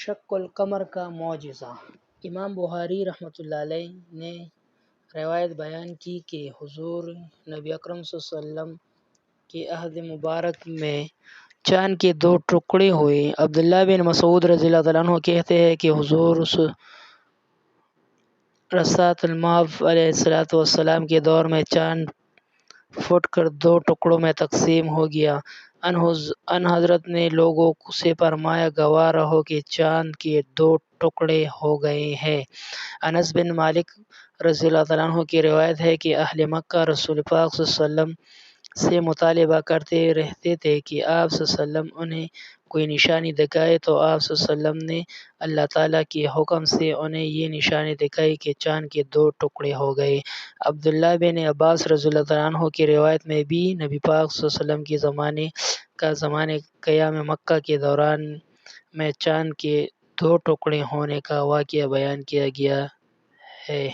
شق القمر کا معجزہ۔ امام بخاری رحمۃ اللہ علیہ نے روایت بیان کی کہ حضور نبی اکرم صلی اللہ علیہ وسلم کے عہد مبارک میں چاند کے دو ٹکڑے ہوئے۔ عبداللہ بن مسعود رضی اللہ عنہ کہتے ہیں کہ حضور رسالۃ المآب علیہ السلام کے دور میں چاند پھٹ کر دو ٹکڑوں میں تقسیم ہو گیا۔ ان حضرت نے لوگوں سے فرمایا، گواہ رہو کہ چاند کے دو ٹکڑے ہو گئے ہیں۔ انس بن مالک رضی اللہ عنہ کی روایت ہے کہ اہل مکہ رسول پاک صلی اللہ علیہ وسلم سے مطالبہ کرتے رہتے تھے کہ آپ صلی اللہ علیہ وسلم انہیں کوئی نشانی دکھائے، تو آپ صلی اللہ علیہ وسلم نے اللہ تعالیٰ کے حکم سے انہیں یہ نشانی دکھائی کہ چاند کے دو ٹکڑے ہو گئے۔ عبداللہ بن عباس رضی اللہ عنہ کی روایت میں بھی نبی پاک صلی اللہ علیہ وسلم کے زمانے قیام مکہ کے دوران میں چاند کے دو ٹکڑے ہونے کا واقعہ بیان کیا گیا ہے۔